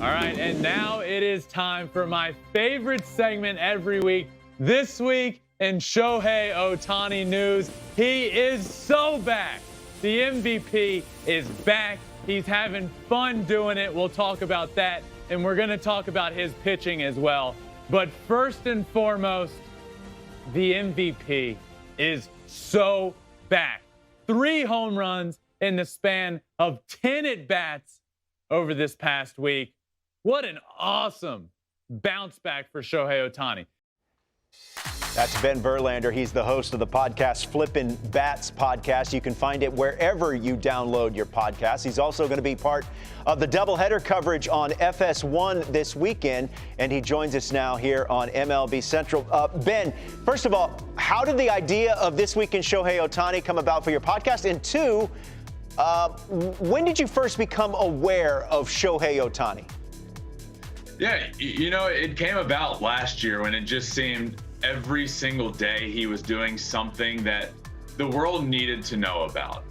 All right, and now it is time for my favorite segment every week. This week in Shohei Ohtani news, he is so back. The MVP is back. He's having fun doing it. We'll talk about that, and we're going to talk about his pitching as well. But first and foremost, the MVP is so back. 3 home runs in the span of 10 at-bats over this past week. What an awesome bounce back for Shohei Ohtani. That's Ben Verlander. He's the host of the podcast Flippin Bats podcast. You can find it wherever you download your podcasts. He's also going to be part of the doubleheader coverage on FS1 this weekend, and he joins us now here on MLB Central. Ben, first of all, how did the idea of This Week in Shohei Ohtani come about for your podcast? And 2, when did you first become aware of Shohei Ohtani? Yeah, you know, it came about last year when it just seemed every single day he was doing something that the world needed to know about.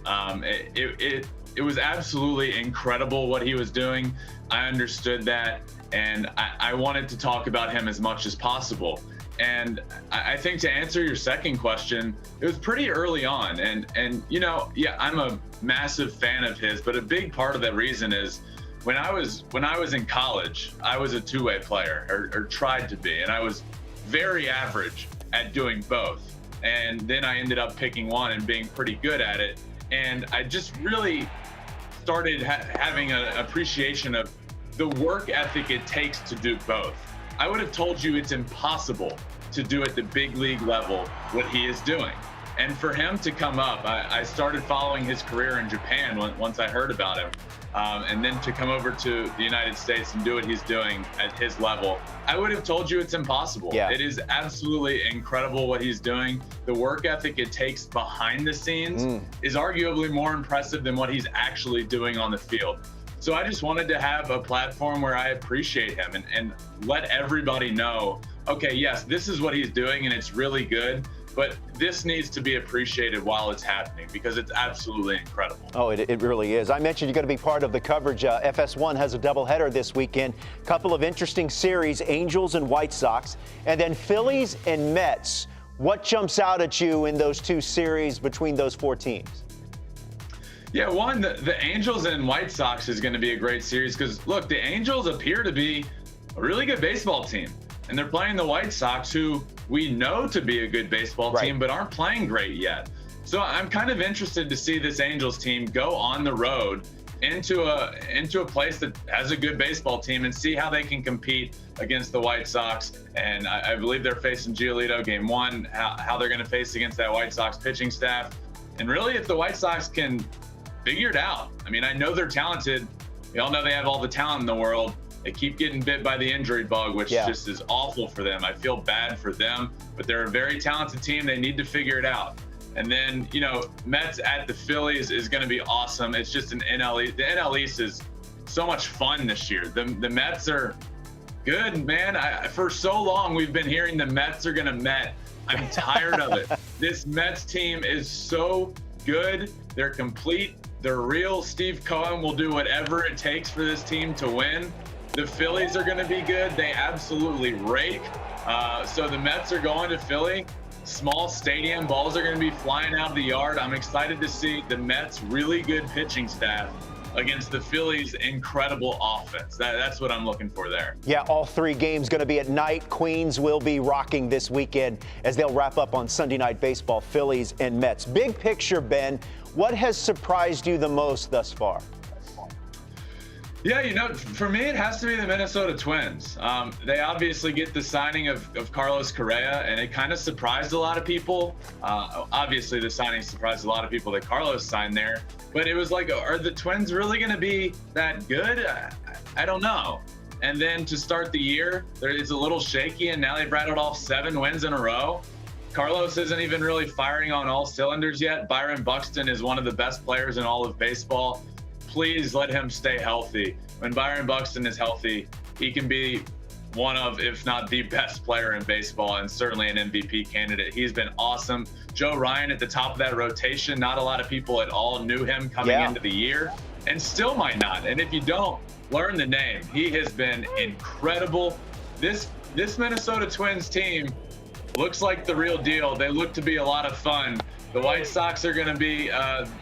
It was absolutely incredible what he was doing. I understood that, and I wanted to talk about him as much as possible. And I think to answer your second question, it was pretty early on. And you know, yeah, I'm a massive fan of his, but a big part of that reason is when I was in college, I was a two-way player, or tried to be, and I was very average at doing both. And then I ended up picking one and being pretty good at it. And I just really started having an appreciation of the work ethic it takes to do both. I would have told you it's impossible to do at the big league level what he is doing. And for him to come up, I started following his career in Japan once I heard about him. And then to come over to the United States and do what he's doing at his level, I would have told you it's impossible. Yeah. It is absolutely incredible what he's doing. The work ethic it takes behind the scenes is arguably more impressive than what he's actually doing on the field. So I just wanted to have a platform where I appreciate him and let everybody know, okay, yes, this is what he's doing and it's really good, but this needs to be appreciated while it's happening because it's absolutely incredible. Oh, it really is. I mentioned you're going to be part of the coverage. FS1 has a doubleheader this weekend. Couple of interesting series, Angels and White Sox, and then Phillies and Mets. What jumps out at you in those 2 series between those 4 teams? Yeah, one, the Angels and White Sox is going to be a great series because, look, the Angels appear to be a really good baseball team. And they're playing the White Sox, who we know to be a good baseball team, but aren't playing great yet. So I'm kind of interested to see this Angels team go on the road into a place that has a good baseball team and see how they can compete against the White Sox. And I believe they're facing Giolito game 1, how they're going to face against that White Sox pitching staff. And really, if the White Sox can figure it out. I mean, I know they're talented. We all know they have all the talent in the world. They keep getting bit by the injury bug, which just is awful for them. I feel bad for them, but they're a very talented team. They need to figure it out. And then, you know, Mets at the Phillies is going to be awesome. It's just an NL East. The NL East is so much fun this year. The Mets are good, man. For so long, we've been hearing the Mets are going to Met. I'm tired of it. This Mets team is so good. They're complete. They're real. Steve Cohen will do whatever it takes for this team to win. The Phillies are going to be good. They absolutely rake. So the Mets are going to Philly. Small stadium. Balls are going to be flying out of the yard. I'm excited to see the Mets' really good pitching staff against the Phillies' incredible offense. That's what I'm looking for there. Yeah, all 3 games going to be at night. Queens will be rocking this weekend as they'll wrap up on Sunday Night Baseball, Phillies and Mets. Big picture, Ben, what has surprised you the most thus far? Yeah, you know, for me, it has to be the Minnesota Twins. They obviously get the signing of Carlos Correa, and it kind of surprised a lot of people. Obviously, the signing surprised a lot of people that Carlos signed there. But it was like, are the Twins really going to be that good? I don't know. And then to start the year, it's a little shaky, and now they've rattled off 7 wins in a row. Carlos isn't even really firing on all cylinders yet. Byron Buxton is one of the best players in all of baseball. Please let him stay healthy. When Byron Buxton is healthy, he can be one of, if not the best player in baseball, and certainly an MVP candidate. He's been awesome. Joe Ryan at the top of that rotation. Not a lot of people at all knew him coming into the year, and still might not. And if you don't, learn the name. He has been incredible. This Minnesota Twins team looks like the real deal. They look to be a lot of fun. The White Sox are going to be,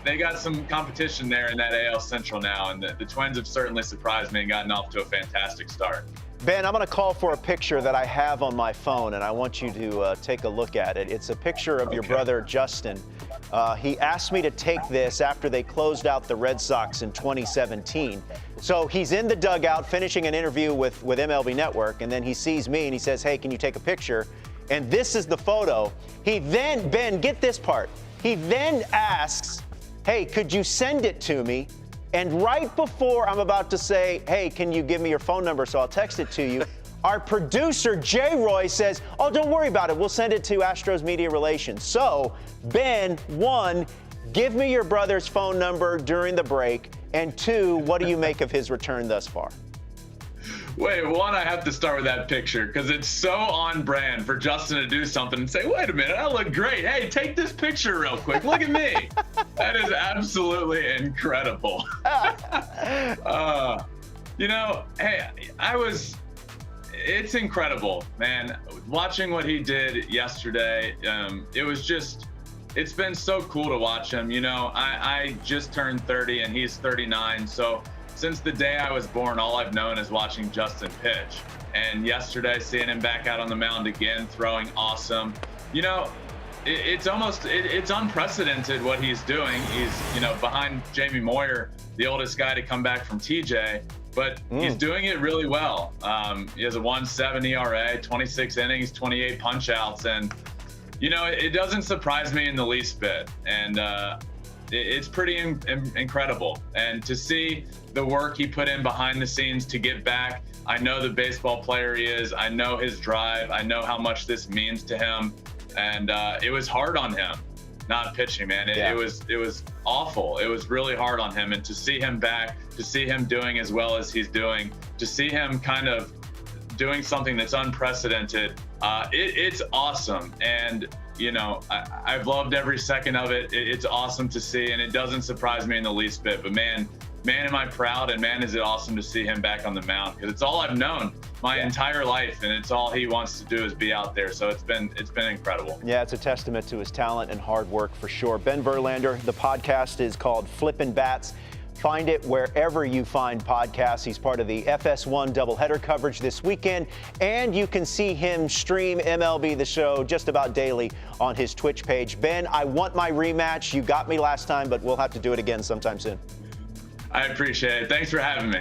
they got some competition there in that AL Central now, and the Twins have certainly surprised me and gotten off to a fantastic start. Ben, I'm going to call for a picture that I have on my phone, and I want you to take a look at it. It's a picture of your brother, Justin. He asked me to take this after they closed out the Red Sox in 2017. So he's in the dugout finishing an interview with MLB Network, and then he sees me and he says, hey, can you take a picture? And this is the photo. He then, Ben, get this part. He then asks, hey, could you send it to me? And right before I'm about to say, hey, can you give me your phone number so I'll text it to you, our producer, Jay Roy, says, oh, don't worry about it. We'll send it to Astros Media Relations. So, Ben, one, give me your brother's phone number during the break. And two, what do you make of his return thus far? Wait, one, I have to start with that picture because it's so on brand for Justin to do something and say, wait a minute, I look great. Hey, take this picture real quick. Look at me. That is absolutely incredible. Hey, it's incredible, man. Watching what he did yesterday, it's been so cool to watch him. You know, I just turned 30 and he's 39. So since the day I was born, all I've known is watching Justin pitch. And yesterday, seeing him back out on the mound again, throwing awesome. You know, it's unprecedented what he's doing. He's, behind Jamie Moyer, the oldest guy to come back from TJ, but he's doing it really well. He has a 1.7 ERA, 26 innings, 28 punch outs. And, it doesn't surprise me in the least bit. And, it's pretty incredible. And to see the work he put in behind the scenes to get back, I know the baseball player he is. I know his drive. I know how much this means to him. And it was hard on him not pitching, man. It was awful. It was really hard on him. And to see him back, to see him doing as well as he's doing, to see him kind of doing something that's unprecedented, it's awesome. And I've loved every second of it. It's awesome to see, and it doesn't surprise me in the least bit. But man, am I proud, and man, is it awesome to see him back on the mound, because it's all I've known my entire life, and it's all he wants to do is be out there. So it's been incredible. Yeah, it's a testament to his talent and hard work for sure. Ben Verlander, the podcast is called Flippin Bats. Find it wherever you find podcasts. He's part of the FS1 doubleheader coverage this weekend, and you can see him stream MLB The Show just about daily on his Twitch page. Ben, I want my rematch. You got me last time, but we'll have to do it again sometime soon. I appreciate it. Thanks for having me.